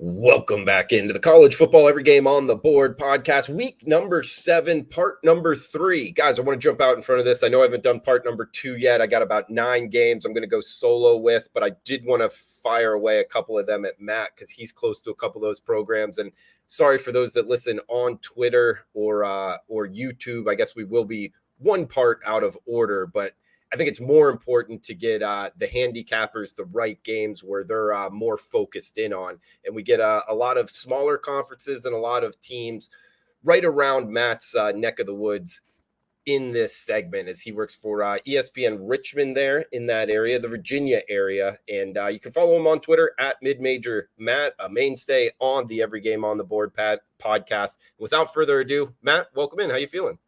Welcome back into the College Football Every Game on the Board podcast, week number 7, part number 3. Guys, I want to jump out in front of this. I know I haven't done part number 2 yet. I got about 9 games I'm going to go solo with, but I did want to fire away a couple of them at Matt because he's close to a couple of those programs. And sorry for those that listen on Twitter or YouTube. I guess we will be one part out of order, but I think it's more important to get the handicappers the right games where they're more focused in on. And we get a lot of smaller conferences and a lot of teams right around Matt's neck of the woods in this segment as he works for ESPN Richmond there in that area, the Virginia area. And you can follow him on Twitter at MidMajor Matt, a mainstay on the Every Game on the Board podcast. Without further ado, Matt, welcome in. How you feeling?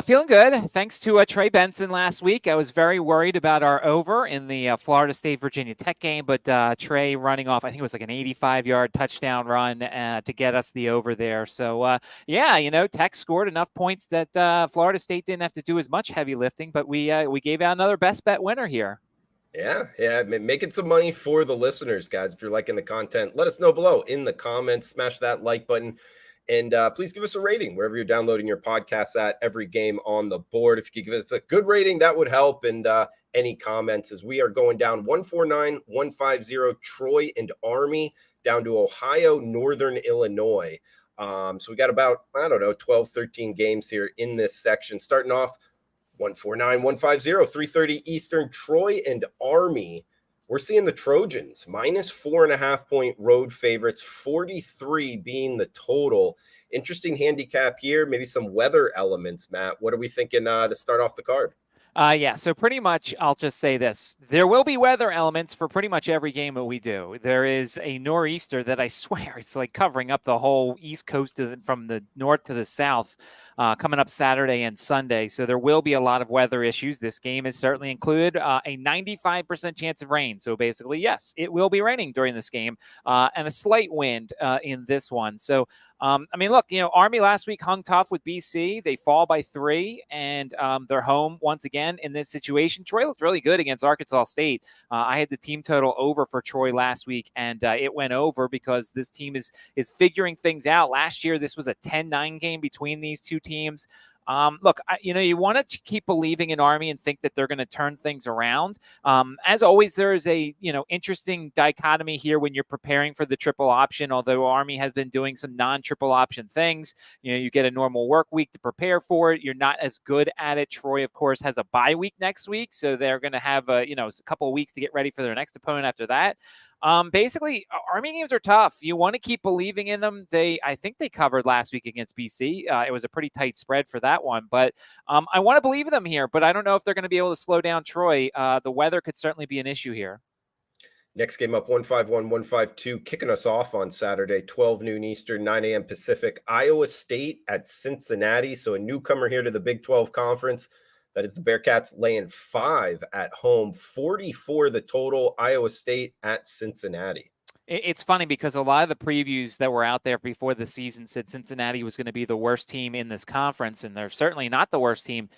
Feeling good. Thanks to Trey Benson last week. I was very worried about our over in the Florida State Virginia Tech game, but Trey running off, I think it was like an 85-yard touchdown run to get us the over there. So, Tech scored enough points that Florida State didn't have to do as much heavy lifting, but we gave out another best bet winner here. Yeah, making some money for the listeners, guys. If you're liking the content, let us know below in the comments. Smash that like button. And please give us a rating wherever you're downloading your podcasts at Every Game on the Board. If you could give us a good rating, that would help. And any comments as we are going down 149-150 Troy and Army down to Ohio, Northern Illinois. So we got about, 12, 13 games here in this section. Starting off 149-150, 3:30 Eastern, Troy and Army. We're seeing the Trojans minus 4.5 point road favorites, 43 being the total. Interesting handicap here, maybe some weather elements, Matt. What are we thinking to start off the card? So pretty much I'll just say this. There will be weather elements for pretty much every game that we do. There is a nor'easter that I swear it's like covering up the whole East Coast from the north to the south coming up Saturday and Sunday. So there will be a lot of weather issues. This game is certainly included a 95% chance of rain. So basically, yes, it will be raining during this game and a slight wind in this one. So look, Army last week hung tough with BC. They fall by 3, and they're home once again in this situation. Troy looked really good against Arkansas State. I had the team total over for Troy last week, and it went over because this team is figuring things out. Last year, this was a 10-9 game between these two teams. Look, you want to keep believing in Army and think that they're going to turn things around. As always, there is a, interesting dichotomy here when you're preparing for the triple option, although Army has been doing some non-triple option things. You get a normal work week to prepare for it. You're not as good at it. Troy, of course, has a bye week next week, so they're going to have, a couple of weeks to get ready for their next opponent after that. Basically, Army games are tough. You want to keep believing in them. I think they covered last week against BC. It was a pretty tight spread for that one, but I want to believe in them here, but I don't know if they're going to be able to slow down Troy. The weather could certainly be an issue here. Next game up, 151, 152, kicking us off on Saturday, 12 noon Eastern, 9 a.m. Pacific, Iowa State at Cincinnati. So a newcomer here to the Big 12 Conference. That is the Bearcats laying 5 at home, 44 the total, Iowa State at Cincinnati. It's funny because a lot of the previews that were out there before the season said Cincinnati was going to be the worst team in this conference, and they're certainly not the worst team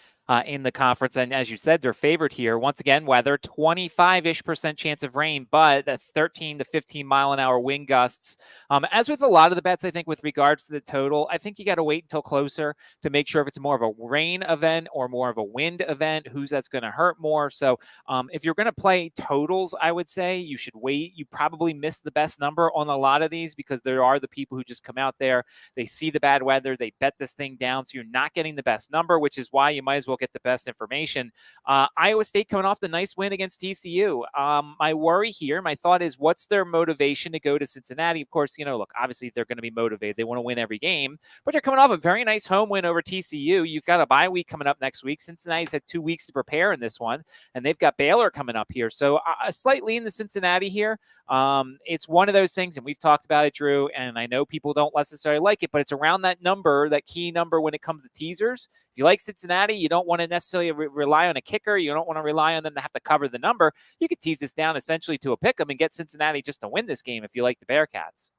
in the conference. And as you said, they're favored here. Once again, weather, 25-ish% chance of rain, but a 13 to 15 mile an hour wind gusts. As with a lot of the bets, I think with regards to the total, I think you got to wait until closer to make sure if it's more of a rain event or more of a wind event, who's that's going to hurt more. So if you're going to play totals, I would say you should wait. You probably missed the best number on a lot of these because there are the people who just come out there, they see the bad weather, they bet this thing down, so you're not getting the best number, which is why you might as well get the best information. Iowa State coming off the nice win against TCU. My worry here, my thought is, what's their motivation to go to Cincinnati? Of course, look, obviously they're going to be motivated. They want to win every game, but you're coming off a very nice home win over TCU. You've got a bye week coming up next week. Cincinnati's had 2 weeks to prepare in this one, and they've got Baylor coming up here. So a slight lean to Cincinnati here. It's one of those things, and we've talked about it, Drew, and I know people don't necessarily like it, but it's around that number, that key number when it comes to teasers. If you like Cincinnati, you don't want to necessarily rely on a kicker. You don't want to rely on them to have to cover the number. You could tease this down essentially to a pick 'em and get Cincinnati just to win this game if you like the Bearcats.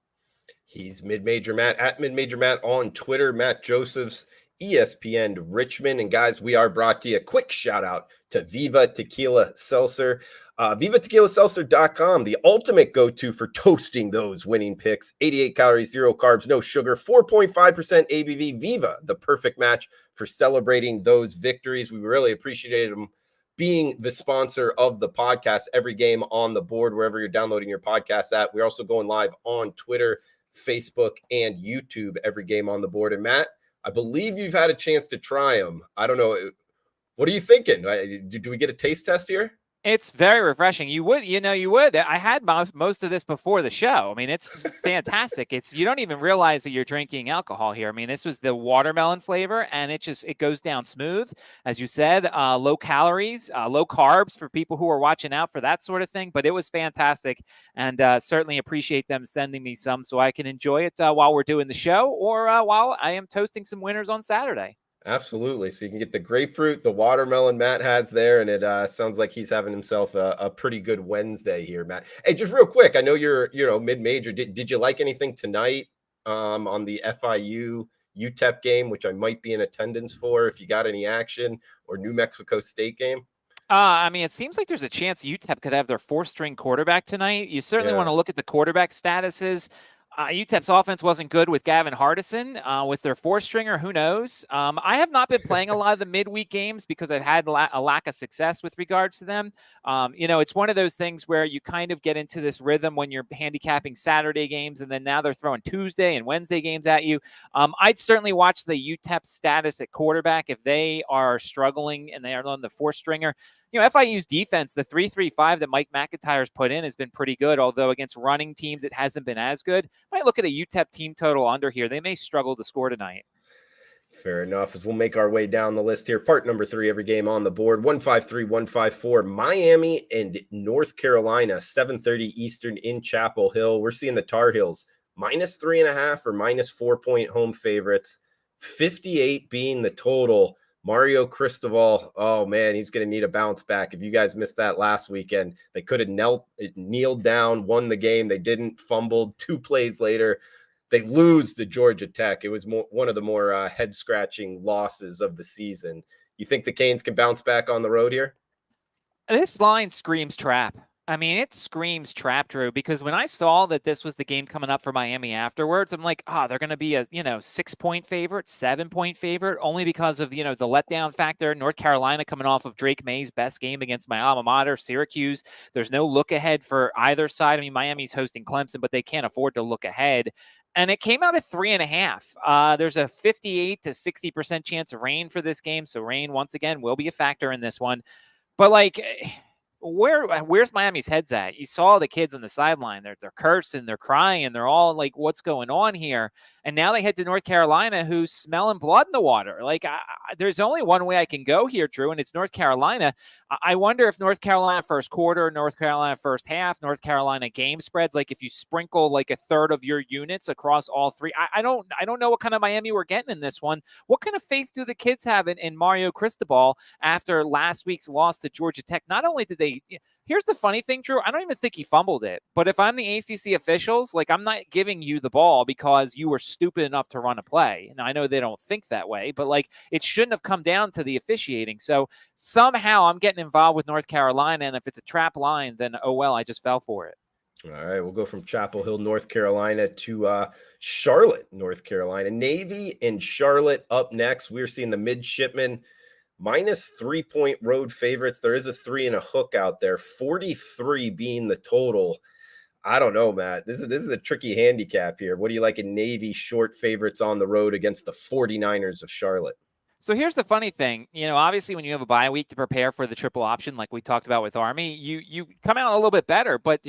He's Mid-Major Matt at Mid-Major Matt on Twitter. Matt Josephs, ESPN Richmond. And guys, we are brought to you. A quick shout out to Viva Tequila Seltzer. VivaTequilaSeltzer.com, the ultimate go-to for toasting those winning picks. 88 calories, 0 carbs, no sugar, 4.5% ABV. Viva, the perfect match for celebrating those victories. We really appreciated them being the sponsor of the podcast. Every game on the board, wherever you're downloading your podcast at. We're also going live on Twitter, Facebook, and YouTube. Every game on the board. And Matt, I believe you've had a chance to try them. I don't know. What are you thinking? Do we get a taste test here? It's very refreshing. You would. I had most of this before the show. I mean, it's fantastic. You don't even realize that you're drinking alcohol here. I mean, this was the watermelon flavor, and it goes down smooth, as you said. Low calories, low carbs for people who are watching out for that sort of thing. But it was fantastic, and certainly appreciate them sending me some so I can enjoy it while we're doing the show or while I am toasting some winners on Saturday. Absolutely. So you can get the grapefruit, the watermelon Matt has there, and it sounds like he's having himself a pretty good Wednesday here, Matt. Hey, just real quick, I know you're mid-major. Did you like anything tonight on the FIU UTEP game, which I might be in attendance for if you got any action, or New Mexico State game? I mean, it seems like there's a chance UTEP could have their fourth-string quarterback tonight. You certainly want to look at the quarterback statuses. UTEP's offense wasn't good with Gavin Hardison. With their four-stringer, who knows? I have not been playing a lot of the midweek games because I've had a lack of success with regards to them. It's one of those things where you kind of get into this rhythm when you're handicapping Saturday games, and then now they're throwing Tuesday and Wednesday games at you. I'd certainly watch the UTEP status at quarterback if they are struggling and they are on the four-stringer. FIU's defense, the 3-3-5 that Mike McIntyre's put in has been pretty good, although against running teams, it hasn't been as good. Might look at a UTEP team total under here. They may struggle to score tonight. Fair enough. As we'll make our way down the list here. Part number 3, every game on the board. 153, 154, Miami and North Carolina, 7:30 Eastern in Chapel Hill. We're seeing the Tar Heels -3.5 or -4-point home favorites, 58 being the total. Mario Cristobal, oh man, he's going to need a bounce back. If you guys missed that last weekend, they could have kneeled down, won the game. They didn't, fumbled 2 plays later. They lose to Georgia Tech. It was one of the more head-scratching losses of the season. You think the Canes can bounce back on the road here? This line screams trap. I mean, it screams trap, Drew, because when I saw that this was the game coming up for Miami afterwards, I'm like, they're going to be a, 6-point favorite, 7-point favorite, only because of, the letdown factor. North Carolina coming off of Drake May's best game against my alma mater, Syracuse. There's no look ahead for either side. I mean, Miami's hosting Clemson, but they can't afford to look ahead. And it came out at 3.5. There's a 58 to 60% chance of rain for this game. So rain, once again, will be a factor in this one. But where's Miami's heads at? You saw the kids on the sideline. They're cursing, they're crying, they're all like, what's going on here? And now they head to North Carolina, who's smelling blood in the water. There's only one way I can go here, Drew, and it's North Carolina. I wonder if North Carolina first quarter, North Carolina first half, North Carolina game spreads, if you sprinkle a third of your units across all three. I don't know what kind of Miami we're getting in this one. What kind of faith do the kids have in Mario Cristobal after last week's loss to Georgia Tech? Not only did they here's the funny thing, Drew. I don't even think he fumbled it. But if I'm the ACC officials, I'm not giving you the ball because you were stupid enough to run a play. Now, I know they don't think that way, but it shouldn't have come down to the officiating. So somehow I'm getting involved with North Carolina. And if it's a trap line, then, oh, well, I just fell for it. All right, we'll go from Chapel Hill, North Carolina to Charlotte, North Carolina. Navy and Charlotte up next. We're seeing the midshipmen -3-point road favorites. There is a 3 and a hook out there, 43 being the total. I don't know, Matt. This is a tricky handicap here. What do you like in Navy short favorites on the road against the 49ers of Charlotte? So here's the funny thing, obviously when you have a bye week to prepare for the triple option, like we talked about with Army, you come out a little bit better, but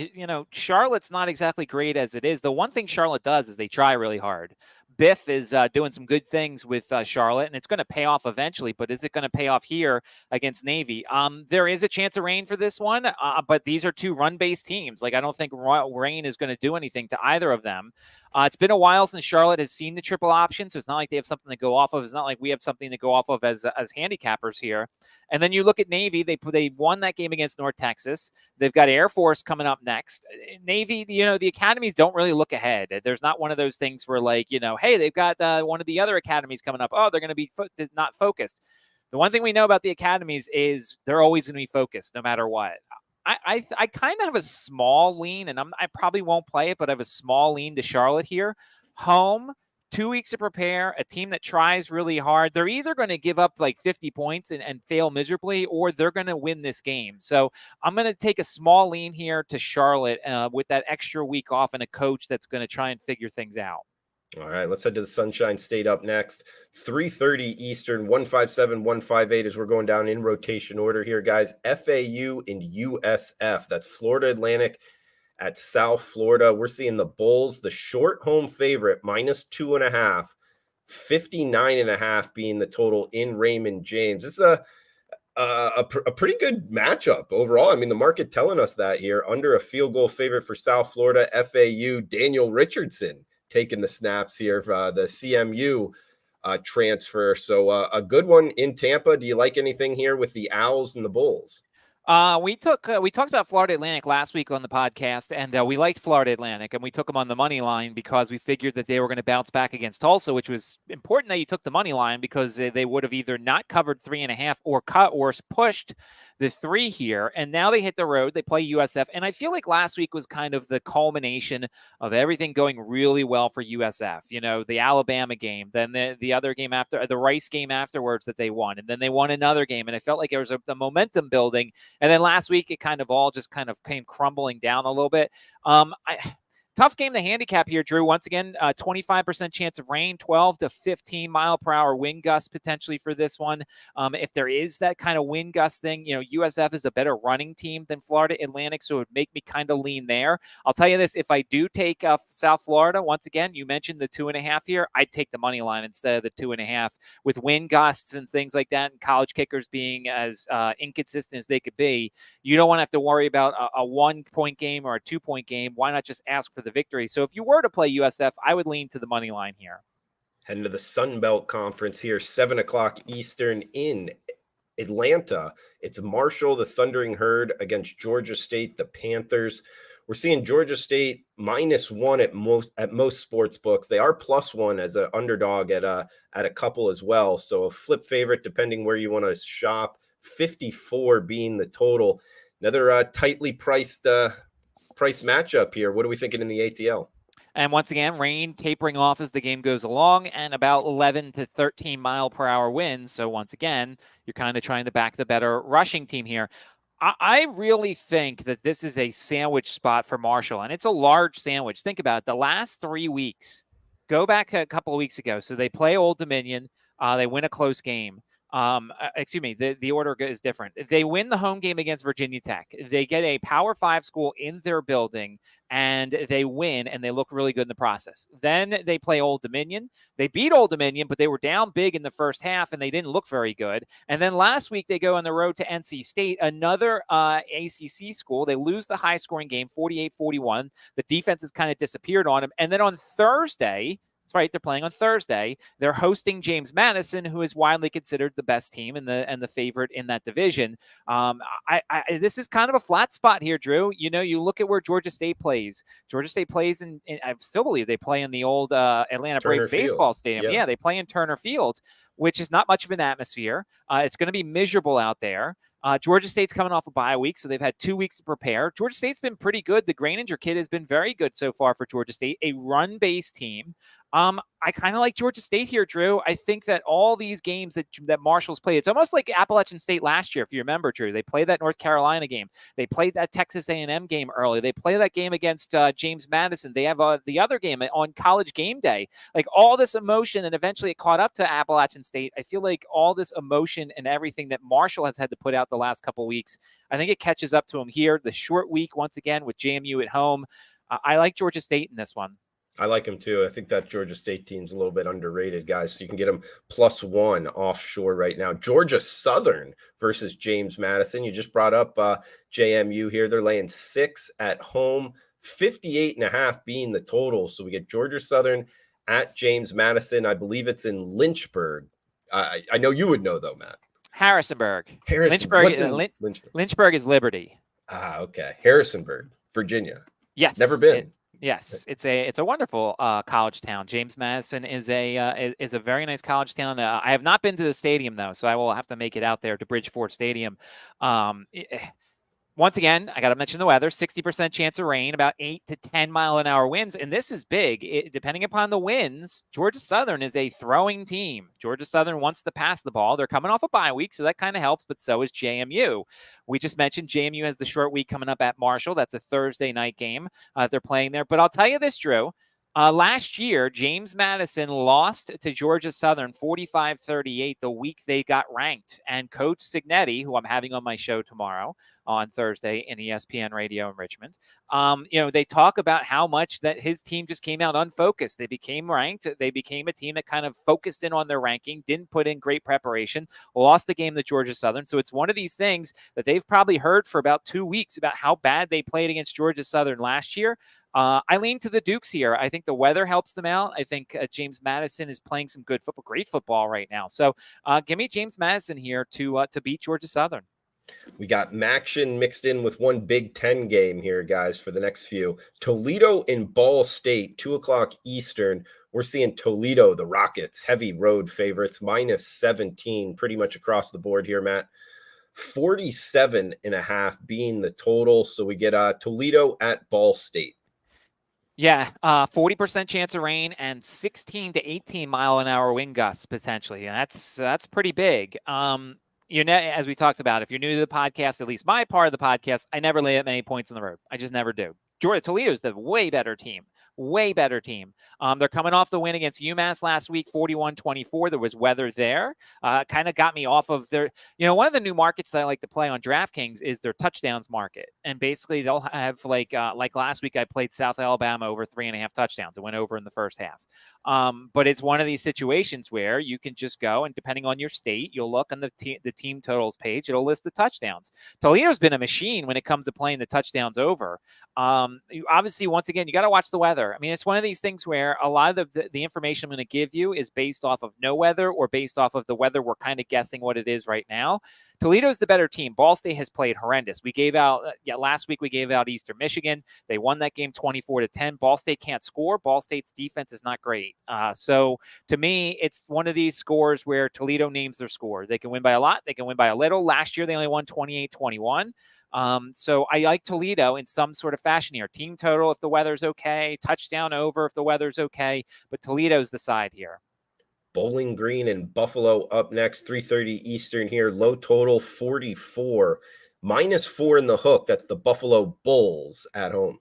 Charlotte's not exactly great as it is. The one thing Charlotte does is they try really hard. Biff is doing some good things with Charlotte, and it's going to pay off eventually, but is it going to pay off here against Navy? There is a chance of rain for this one, but these are 2 run-based teams. I don't think rain is going to do anything to either of them. It's been a while since Charlotte has seen the triple option, so it's not like they have something to go off of. It's not like we have something to go off of as handicappers here. And then you look at Navy. They won that game against North Texas. They've got Air Force coming up next. Navy, the academies don't really look ahead. There's not one of those things where hey, they've got one of the other academies coming up. Oh, they're going to be not focused. The one thing we know about the academies is they're always going to be focused no matter what. I kind of have a small lean, and I probably won't play it, but I have a small lean to Charlotte here. Home, 2 weeks to prepare, a team that tries really hard. They're either going to give up like 50 points and fail miserably, or they're going to win this game. So I'm going to take a small lean here to Charlotte with that extra week off and a coach that's going to try and figure things out. All right, let's head to the Sunshine State up next. 3:30 Eastern, 157, 158 as we're going down in rotation order here, guys. FAU and USF. That's Florida Atlantic at South Florida. We're seeing the Bulls, the short home favorite, -2.5, 59.5 being the total in Raymond James. This is a pretty good matchup overall. I mean, the market telling us that here. Under a field goal favorite for South Florida, FAU, Daniel Richardson taking the snaps here for the CMU transfer. So a good one in Tampa. Do you like anything here with the Owls and the Bulls? We talked about Florida Atlantic last week on the podcast, and we liked Florida Atlantic, and we took them on the money line because we figured that they were going to bounce back against Tulsa, which was important that you took the money line because they would have either not covered 3.5 or cut or pushed the 3 here. And now they hit the road. They play USF, and I feel like last week was kind of the culmination of everything going really well for USF. You know, the Alabama game, then the other game after the Rice game afterwards that they won, and then they won another game, and it felt like there was the momentum building. And then last week, it kind of all just kind of came crumbling down a little bit. Tough game to handicap here, Drew. Once again, 25% chance of rain, 12 to 15 mile per hour wind gust potentially for this one. If there is that kind of wind gust thing, you know, USF is a better running team than Florida Atlantic, so it would make me kind of lean there. I'll tell you this, if I do take South Florida, once again, you mentioned the 2.5 here, I'd take the money line instead of the 2.5 with wind gusts and things like that, and college kickers being as inconsistent as they could be. You don't want to have to worry about a 1-point game or a 2-point game. Why not just ask for the victory? So if you were to play USF, I would lean to the money line here. Heading to the Sun Belt Conference here, 7 o'clock Eastern in Atlanta. It's Marshall, the Thundering Herd, against Georgia State, the Panthers. We're seeing Georgia State -1 at most sports books. They are +1 as an underdog at a couple as well. So a flip favorite depending where you want to shop. 54 being the total. Another tightly priced price matchup here. What are we thinking in the ATL? And once again, rain tapering off as the game goes along, and about 11 to 13 mile per hour winds. So once again, you're kind of trying to back the better rushing team here. I really think that this is a sandwich spot for Marshall, and it's a large sandwich. Think about it. The last 3 weeks, go back a couple of weeks ago. So they play Old Dominion. They win a close game. Excuse me, the order is different. They win the home game against Virginia Tech. They get a Power 5 school in their building, and they win, and they look really good in the process. Then they play Old Dominion. They beat Old Dominion, but they were down big in the first half, and they didn't look very good. And then last week, they go on the road to NC State, another ACC school. They lose the high-scoring game, 48-41. The defense has kind of disappeared on them. And then on Thursday, that's right, they're playing on Thursday. They're hosting James Madison, who is widely considered the best team and the favorite in that division. This is kind of a flat spot here, Drew. You know, you look at where Georgia State plays. Georgia State plays in I still believe they play in the old Atlanta Braves baseball stadium. Yeah, they play in Turner Field, which is not much of an atmosphere. It's going to be miserable out there. Georgia State's coming off a bye week, so they've had 2 weeks to prepare. Georgia State's been pretty good. The Graininger kid has been very good so far for Georgia State, a run-based team. I kind of like Georgia State here, Drew. I think that all these games that Marshall's played, it's almost like Appalachian State last year, if you remember, Drew. They played that North Carolina game. They played that Texas A&M game early. They play that game against James Madison. They have the other game on College Game Day. Like all this emotion, and eventually it caught up to Appalachian State. I feel like all this emotion and everything that Marshall has had to put out the last couple of weeks, I think it catches up to him here. The short week, once again, with JMU at home. I like Georgia State in this one. I like him too. I think that Georgia State team's a little bit underrated, guys. So you can get them +1 offshore right now. Georgia Southern versus James Madison. You just brought up JMU here. They're laying 6 at home, 58.5 being the total. So we get Georgia Southern at James Madison. I believe it's in Lynchburg. I know you would know though, Matt. Harrisonburg. Lynchburg. Lynchburg is Liberty. Okay. Harrisonburg, Virginia. Yes. Never been. Yes, it's a wonderful college town. James Madison is a very nice college town. I have not been to the stadium though, so I will have to make it out there to Bridgeport Stadium. Once Once again, I got to mention the weather, 60% chance of rain, about 8 to 10 mile an hour winds. And this is big. Depending upon the winds, Georgia Southern is a throwing team. Georgia Southern wants to pass the ball. They're coming off a bye week, so that kind of helps, but so is JMU. We just mentioned JMU has the short week coming up at Marshall. That's a Thursday night game. They're playing there. But I'll tell you this, Drew. Last year, James Madison lost to Georgia Southern 45-38 the week they got ranked. And Coach Signetti, who I'm having on my show tomorrow on Thursday in ESPN Radio in Richmond, they talk about how much that his team just came out unfocused. They became ranked. They became a team that kind of focused in on their ranking, didn't put in great preparation, lost the game to Georgia Southern. So it's one of these things that they've probably heard for about 2 weeks about how bad they played against Georgia Southern last year. I lean to the Dukes here. I think the weather helps them out. I think James Madison is playing some good football, great football right now. So give me James Madison here to beat Georgia Southern. We got Maction mixed in with one Big Ten game here, guys, for the next few. Toledo and Ball State, 2:00 Eastern. We're seeing Toledo, the Rockets, heavy road favorites, -17 pretty much across the board here, Matt. 47.5 being the total. So we get Toledo at Ball State. Yeah, 40% chance of rain and 16 to 18 mile an hour wind gusts potentially. And that's pretty big. As we talked about, if you're new to the podcast, at least my part of the podcast, I never lay that many points on the road. I just never do. Toledo is the way better team. They're coming off the win against UMass last week, 41-24. There was weather there. Kind of got me off of their, one of the new markets that I like to play on DraftKings is their touchdowns market. And basically they'll have like last week I played South Alabama over 3.5 touchdowns. It went over in the first half. But it's one of these situations where you can just go and depending on your state, you'll look on the team totals page. It'll list the touchdowns. Toledo's been a machine when it comes to playing the touchdowns over. Obviously, once again, you got to watch the weather. I mean, it's one of these things where a lot of the information I'm going to give you is based off of no weather or based off of the weather. We're kind of guessing what it is right now. Toledo's the better team. Ball State has played horrendous. We gave out, last week we gave out Eastern Michigan. They won that game 24-10. Ball State can't score. Ball State's defense is not great. So to me, it's one of these scores where Toledo names their score. They can win by a lot. They can win by a little. Last year, they only won 28-21. So I like Toledo in some sort of fashion here. Team total if the weather's okay. Touchdown over if the weather's okay. But Toledo's the side here. Bowling Green and Buffalo up next, 3:30 Eastern here. Low total 44, -4 in the hook. That's the Buffalo Bulls at home.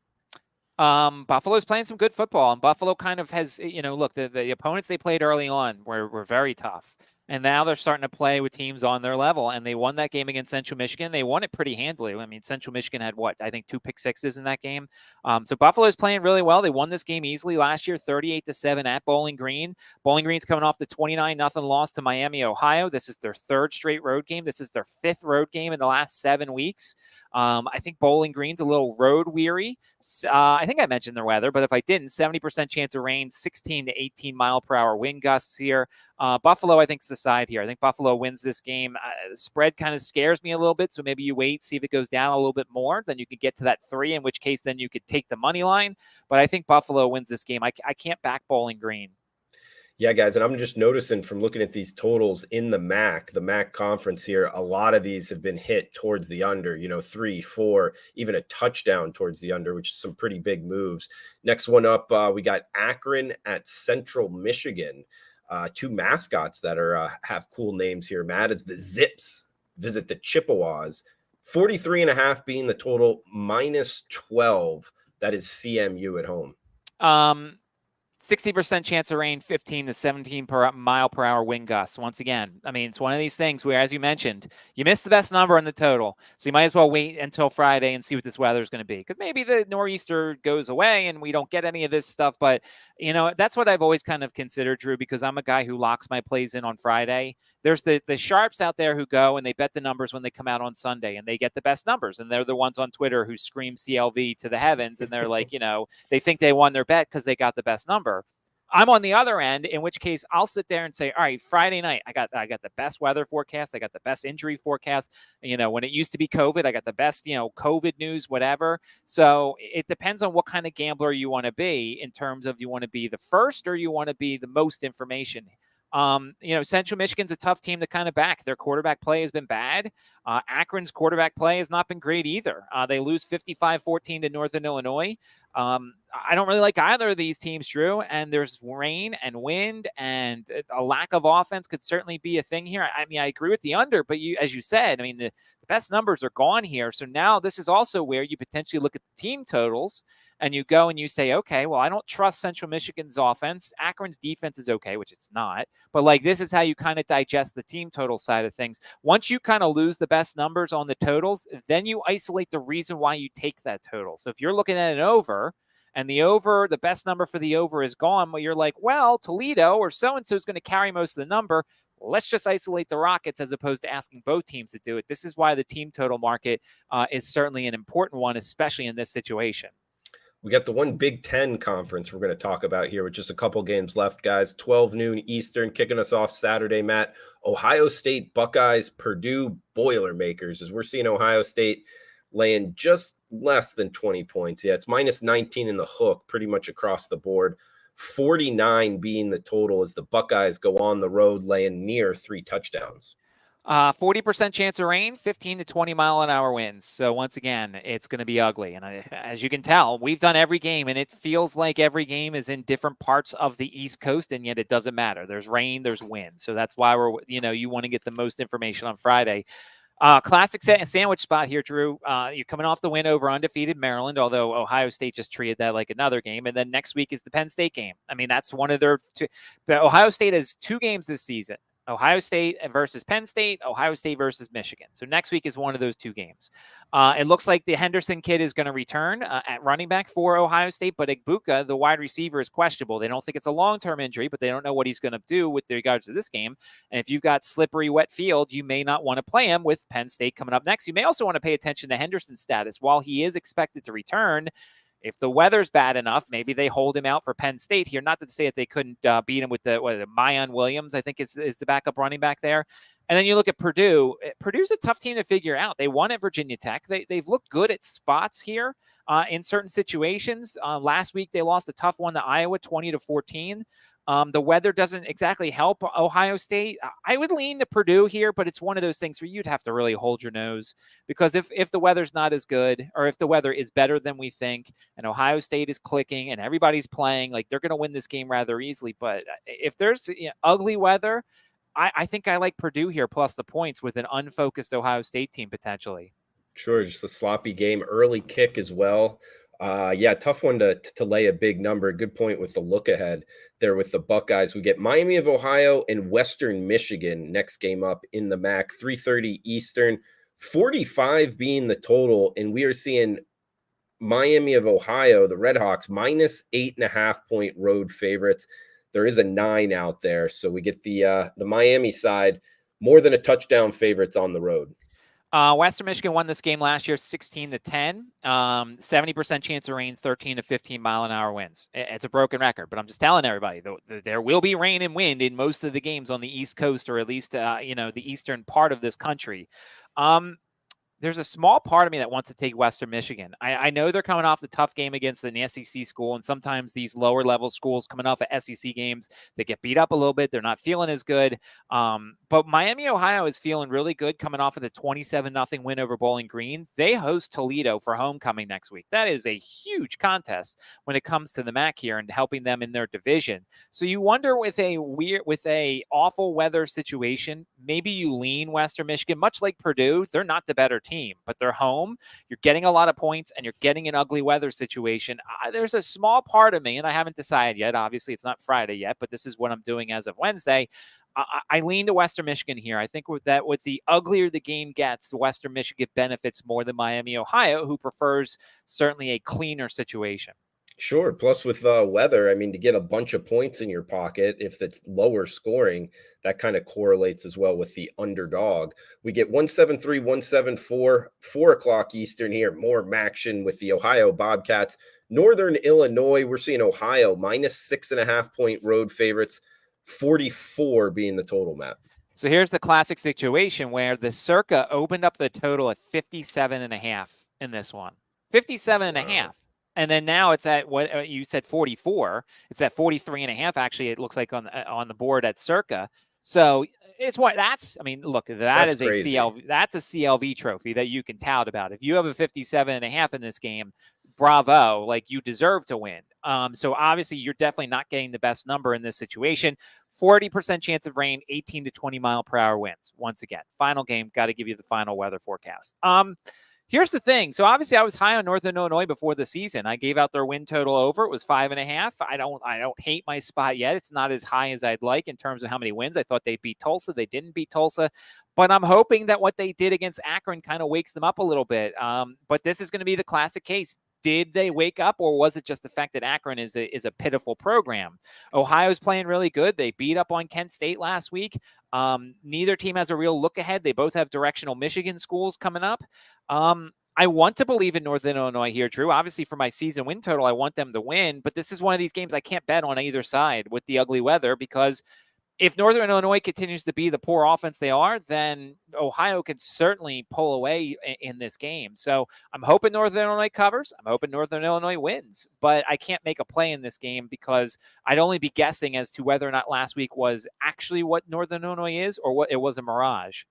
Buffalo's playing some good football, and Buffalo kind of has, look, the opponents they played early on were very tough. And now they're starting to play with teams on their level. And they won that game against Central Michigan. They won it pretty handily. I mean, Central Michigan had I think 2 pick sixes in that game. So Buffalo's playing really well. They won this game easily last year, 38-7 at Bowling Green. Bowling Green's coming off the 29-0 loss to Miami, Ohio. This is their 3rd straight road game. This is their 5th road game in the last 7 weeks. I think Bowling Green's a little road weary. I think I mentioned their weather, but if I didn't, 70% chance of rain, 16 to 18 mile per hour wind gusts here. Buffalo, I think, is the side here. I think Buffalo wins this game. The spread kind of scares me a little bit, so maybe you wait, see if it goes down a little bit more. Then you could get to that 3, in which case then you could take the money line. But I think Buffalo wins this game. I can't back Bowling Green. Yeah, guys, and I'm just noticing from looking at these totals in the MAC conference here, a lot of these have been hit towards the under, 3, 4, even a touchdown towards the under, which is some pretty big moves. Next one up, we got Akron at Central Michigan. 2 mascots that are have cool names here. Matt, is the Zips visit the Chippewas. 43.5 being the total, -12. That is CMU at home. 60% chance of rain, 15 to 17 mile per hour wind gusts. Once again, I mean, it's one of these things where, as you mentioned, you missed the best number in the total. So you might as well wait until Friday and see what this weather is going to be. Because maybe the nor'easter goes away and we don't get any of this stuff. But, that's what I've always kind of considered, Drew, because I'm a guy who locks my plays in on Friday. There's the sharps out there who go and they bet the numbers when they come out on Sunday and they get the best numbers. And they're the ones on Twitter who scream CLV to the heavens. And they're like, they think they won their bet because they got the best number. I'm on the other end, in which case I'll sit there and say, all right, Friday night, I got the best weather forecast. I got the best injury forecast. When it used to be COVID, I got the best, COVID news, whatever. So it depends on what kind of gambler you want to be in terms of, you want to be the first or you want to be the most information. Central Michigan's a tough team to kind of back. Their quarterback play has been bad. Akron's quarterback play has not been great either. They lose 55-14 to Northern Illinois. I don't really like either of these teams, Drew, and there's rain and wind, and a lack of offense could certainly be a thing here. I mean, I agree with the under, but as you said, I mean, the best numbers are gone here. So now this is also where you potentially look at the team totals and you go and you say, okay, well, I don't trust Central Michigan's offense. Akron's defense is okay, which it's not. But this is how you kind of digest the team total side of things. Once you kind of lose the best numbers on the totals, then you isolate the reason why you take that total. So if you're looking at an over, and the best number for the over is gone, but you're like, well, Toledo or so-and-so is going to carry most of the number. Let's just isolate the Rockets as opposed to asking both teams to do it. This is why the team total market is certainly an important one, especially in this situation. We got the one Big Ten conference we're going to talk about here with just a couple games left, guys. 12 noon Eastern, kicking us off Saturday, Matt. Ohio State Buckeyes, Purdue Boilermakers, as we're seeing Ohio State laying just less than 20 points. Yeah, it's minus 19 in the hook pretty much across the board. 49 being the total as the Buckeyes go on the road laying near 3 touchdowns. 40% chance of rain, 15 to 20 mile an hour winds. So once again, it's going to be ugly. And as you can tell, we've done every game, and it feels like every game is in different parts of the East Coast, and yet it doesn't matter. There's rain, there's wind. So that's why you want to get the most information on Friday. Classic sandwich spot here, Drew. You're coming off the win over undefeated Maryland, although Ohio State just treated that like another game. And then next week is the Penn State game. I mean, that's one of their two. But Ohio State has 2 games this season. Ohio State versus Penn State, Ohio State versus Michigan. So next week is one of those 2 games. It looks like the Henderson kid is going to return at running back for Ohio State, but Igbuka, the wide receiver, is questionable. They don't think it's a long-term injury, but they don't know what he's going to do with regards to this game. And if you've got slippery, wet field, you may not want to play him with Penn State coming up next. You may also want to pay attention to Henderson's status. While he is expected to return, if the weather's bad enough, maybe they hold him out for Penn State here. Not to say that they couldn't beat him with the Mayan Williams, I think is the backup running back there. And then you look at Purdue. Purdue's a tough team to figure out. They won at Virginia Tech. They've looked good at spots here in certain situations. Last week, they lost a tough one to Iowa, 20-14. The weather doesn't exactly help Ohio State. I would lean to Purdue here, but it's one of those things where you'd have to really hold your nose, because if the weather's not as good, or if the weather is better than we think, and Ohio State is clicking and everybody's playing, like, they're going to win this game rather easily. But if there's ugly weather, I think I like Purdue here plus the points with an unfocused Ohio State team potentially. Sure, just a sloppy game. Early kick as well. Tough one to lay a big number. Good point with the look ahead there with the Buckeyes. We get Miami of Ohio and Western Michigan next game up in the MAC, 3:30 Eastern, 45 being the total. And we are seeing Miami of Ohio, the Redhawks, minus 8.5 point road favorites. There is a 9 out there. So we get the Miami side, more than a touchdown favorites on the road. Western Michigan won this game last year, 16-10. 70% chance of rain, 13-15 mile an hour winds. It's a broken record, but I'm just telling everybody there will be rain and wind in most of the games on the East Coast, or at least the eastern part of this country. There's a small part of me that wants to take Western Michigan. I know they're coming off the tough game against an SEC school, and sometimes these lower level schools coming off of SEC games, they get beat up a little bit. They're not feeling as good. But Miami, Ohio is feeling really good coming off of the 27-0 win over Bowling Green. They host Toledo for homecoming next week. That is a huge contest when it comes to the MAC here and helping them in their division. So you wonder, with a awful weather situation, maybe you lean Western Michigan, much like Purdue. They're not the better team, but they're home. You're getting a lot of points, and you're getting an ugly weather situation. There's a small part of me, and I haven't decided yet. Obviously, it's not Friday yet, but this is what I'm doing as of Wednesday. I lean to Western Michigan here. I think with the uglier the game gets, the Western Michigan benefits more than Miami, Ohio, who prefers certainly a cleaner situation. Sure. Plus with weather, I mean, to get a bunch of points in your pocket, if it's lower scoring, that kind of correlates as well with the underdog. We get 173, 174, 4 o'clock Eastern here. More action with the Ohio Bobcats. Northern Illinois, we're seeing Ohio minus 6.5 point road favorites, 44 being the total, Matt. So here's the classic situation where the Circa opened up the total at 57.5 in this one. 57.5. And then now it's at what you said, 44. It's at 43.5. Actually, it looks like on the board at Circa. So it's I mean, look, That's is crazy. that's a CLV trophy that you can tout about. If you have a 57.5 in this game, bravo, like you deserve to win. So obviously you're definitely not getting the best number in this situation. 40% chance of rain, 18 to 20 mile per hour winds. Once again, final game, got to give you the final weather forecast. Here's the thing. So obviously I was high on Northern Illinois before the season. I gave out their win total over. It was 5.5. I don't hate my spot yet. It's not as high as I'd like in terms of how many wins. I thought they'd beat Tulsa. They didn't beat Tulsa, but I'm hoping that what they did against Akron kind of wakes them up a little bit. But this is going to be the classic case. Did they wake up, or was it just the fact that Akron is a pitiful program? Ohio's playing really good. They beat up on Kent State last week. Neither team has a real look ahead. They both have directional Michigan schools coming up. I want to believe in Northern Illinois here, Drew. Obviously, for my season win total, I want them to win. But this is one of these games I can't bet on either side with the ugly weather, because if Northern Illinois continues to be the poor offense they are, then Ohio can certainly pull away in this game. So I'm hoping Northern Illinois covers. I'm hoping Northern Illinois wins. But I can't make a play in this game because I'd only be guessing as to whether or not last week was actually what Northern Illinois is or what it was a mirage.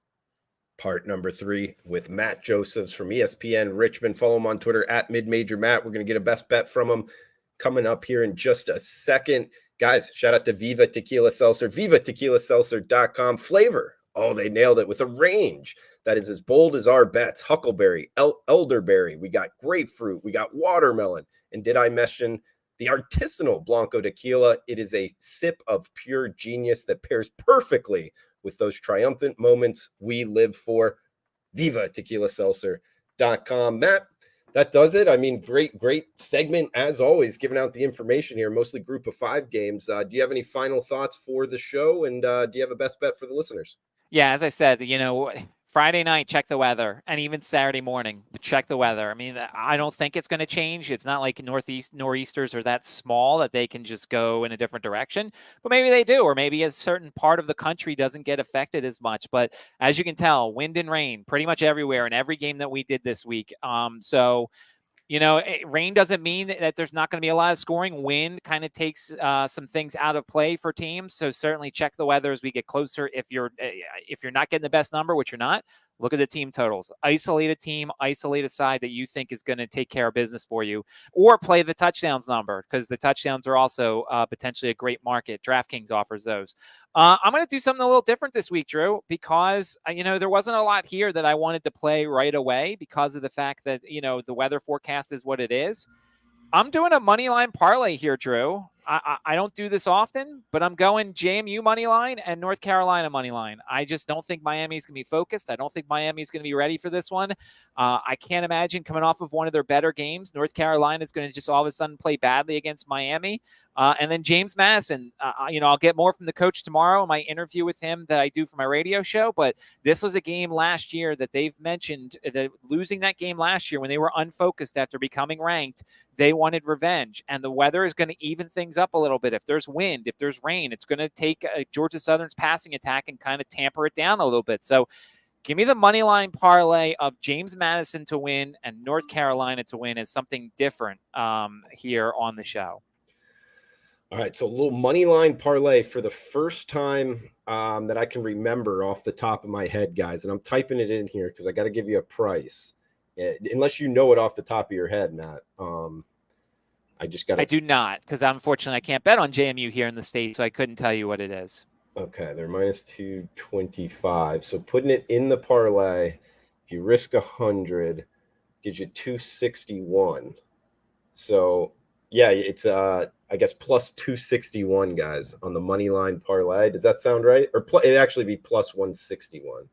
Part number 3 with Matt Josephs from ESPN Richmond. Follow him on Twitter at MidMajorMatt. We're going to get a best bet from him coming up here in just a second. Guys, shout out to Viva Tequila Seltzer, vivatequilaseltzer.com. Flavor, oh, they nailed it with a range that is as bold as our bets. Huckleberry, elderberry, we got grapefruit, we got watermelon. And did I mention the artisanal Blanco tequila? It is a sip of pure genius that pairs perfectly with those triumphant moments we live for. vivatequilaseltzer.com. Matt, that does it. I mean, great segment as always, giving out the information here, mostly group of 5 games. Do you have any final thoughts for the show? And do you have a best bet for the listeners? Yeah, as I said, Friday night, check the weather, and even Saturday morning, check the weather. I mean, I don't think it's going to change. It's not like nor'easters are that small that they can just go in a different direction, but maybe they do, or maybe a certain part of the country doesn't get affected as much. But as you can tell, wind and rain pretty much everywhere in every game that we did this week. Rain doesn't mean that there's not going to be a lot of scoring. Wind kind of takes some things out of play for teams. So certainly check the weather as we get closer. If you're not getting the best number, which you're not, look at the team totals. Isolate a team, isolate a side that you think is going to take care of business for you, or play the touchdowns number, because the touchdowns are also potentially a great market. DraftKings offers those. I'm going to do something a little different this week, Drew, because, there wasn't a lot here that I wanted to play right away because of the fact that, the weather forecast is what it is. I'm doing a money line parlay here, Drew. I don't do this often, but I'm going JMU money line and North Carolina money line. I just don't think Miami's going to be focused. I don't think Miami's going to be ready for this one. I can't imagine coming off of one of their better games, North Carolina is going to just all of a sudden play badly against Miami. And then James Madison, I'll get more from the coach tomorrow in my interview with him that I do for my radio show. But this was a game last year that they've mentioned that losing that game last year when they were unfocused after becoming ranked, they wanted revenge. And the weather is going to even things up a little bit. If there's wind, if there's rain, it's going to take Georgia Southern's passing attack and kind of tamper it down a little bit. So give me the money line parlay of James Madison to win and North Carolina to win as something different here on the show. All right, so a little money line parlay for the first time that I can remember off the top of my head, guys. And I'm typing it in here because I got to give you a price. Unless you know it off the top of your head, Matt. I do not, because unfortunately I can't bet on JMU here in the state, so I couldn't tell you what it is. Okay, they're minus 225. So putting it in the parlay, if you risk 100, gives you 261. So yeah, it's I guess plus 261, guys, on the money line parlay. Does that sound right? Or it'd actually be plus 161.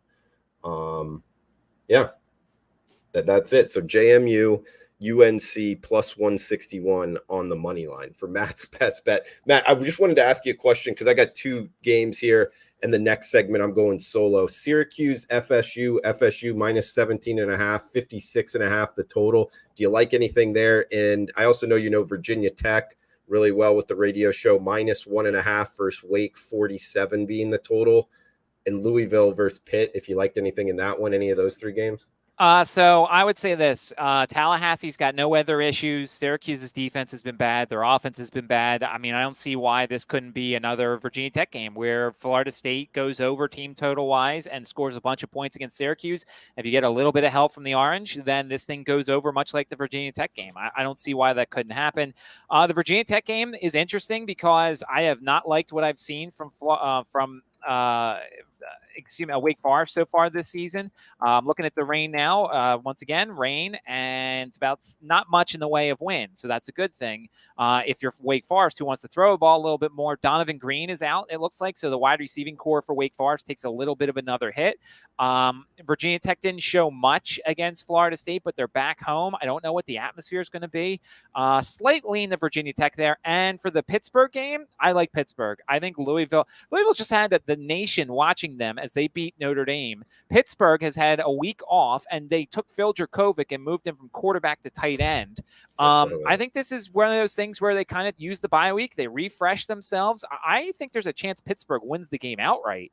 Yeah, that's it. So JMU, UNC plus 161 on the money line for Matt's best bet. Matt, I just wanted to ask you a question because I got 2 games here, and the next segment I'm going solo. Syracuse, FSU minus 17.5, 56.5 the total. Do you like anything there? And I also know Virginia Tech really well with the radio show, minus 1.5 versus Wake, 47 being the total. And Louisville versus Pitt, if you liked anything in that one, any of those 3 games? So I would say this, Tallahassee's got no weather issues. Syracuse's defense has been bad. Their offense has been bad. I mean, I don't see why this couldn't be another Virginia Tech game where Florida State goes over team total wise and scores a bunch of points against Syracuse. If you get a little bit of help from the Orange, then this thing goes over much like the Virginia Tech game. I don't see why that couldn't happen. The Virginia Tech game is interesting because I have not liked what I've seen from Wake Forest so far this season. Looking at the rain now, once again, rain and about not much in the way of wind. So that's a good thing. If you're Wake Forest who wants to throw a ball a little bit more, Donovan Green is out, it looks like. So the wide receiving core for Wake Forest takes a little bit of another hit. Virginia Tech didn't show much against Florida State, but they're back home. I don't know what the atmosphere is going to be. Slight lean to Virginia Tech there. And for the Pittsburgh game, I like Pittsburgh. I think Louisville just had the nation watching them as they beat Notre Dame. Pittsburgh has had a week off, and they took Phil Jurkovec and moved him from quarterback to tight end. I think this is one of those things where they kind of use the bye week. They refresh themselves. I think there's a chance Pittsburgh wins the game outright.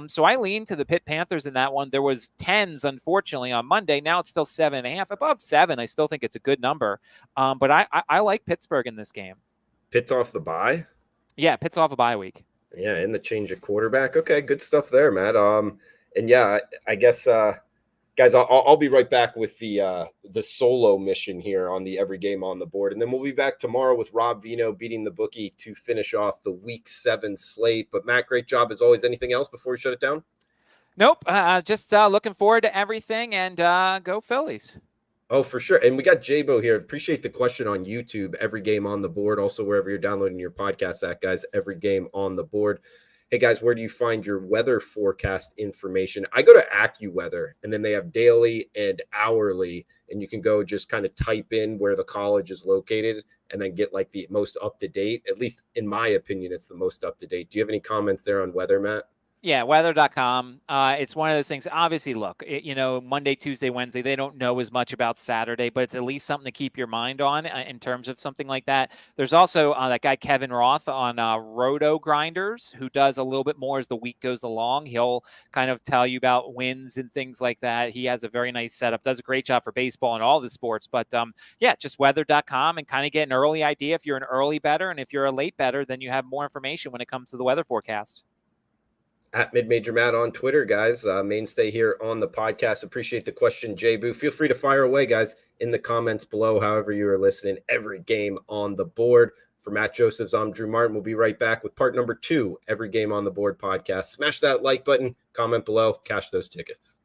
So I lean to the Pitt Panthers in that one. There was 10s, unfortunately, on Monday. Now it's still 7.5. Above 7, I still think it's a good number. But I like Pittsburgh in this game. Pitt's off the bye? Yeah, Pitt's off a bye week. Yeah, and the change of quarterback. Okay, good stuff there, Matt. And yeah, I guess, guys, I'll be right back with the solo mission here on the Every Game on the Board, and then we'll be back tomorrow with Rob Vino beating the bookie to finish off the Week 7 slate. But Matt, great job as always. Anything else before we shut it down? Nope. Just looking forward to everything, and go Phillies. Oh, for sure. And we got Jabo here. Appreciate the question on YouTube. Every Game on the Board. Also, wherever you're downloading your podcast at, guys, Every Game on the Board. Hey, guys, where do you find your weather forecast information? I go to AccuWeather, and then they have daily and hourly, and you can go just kind of type in where the college is located and then get like the most up-to-date. At least in my opinion, it's the most up-to-date. Do you have any comments there on weather, Matt? Yeah, weather.com. It's one of those things. Obviously, look, Monday, Tuesday, Wednesday, they don't know as much about Saturday, but it's at least something to keep your mind on in terms of something like that. There's also that guy, Kevin Roth, on Roto Grinders, who does a little bit more as the week goes along. He'll kind of tell you about wins and things like that. He has a very nice setup, does a great job for baseball and all the sports. But yeah, just weather.com and kind of get an early idea if you're an early bettor. And if you're a late bettor, then you have more information when it comes to the weather forecast. At Mid-Major Matt on Twitter, guys. Mainstay here on the podcast. Appreciate the question, Jay Boo. Feel free to fire away, guys, in the comments below, however you are listening. Every Game on the Board. For Matt Josephs, I'm Drew Martin. We'll be right back with part number 2, Every Game on the Board podcast. Smash that like button, comment below, cash those tickets.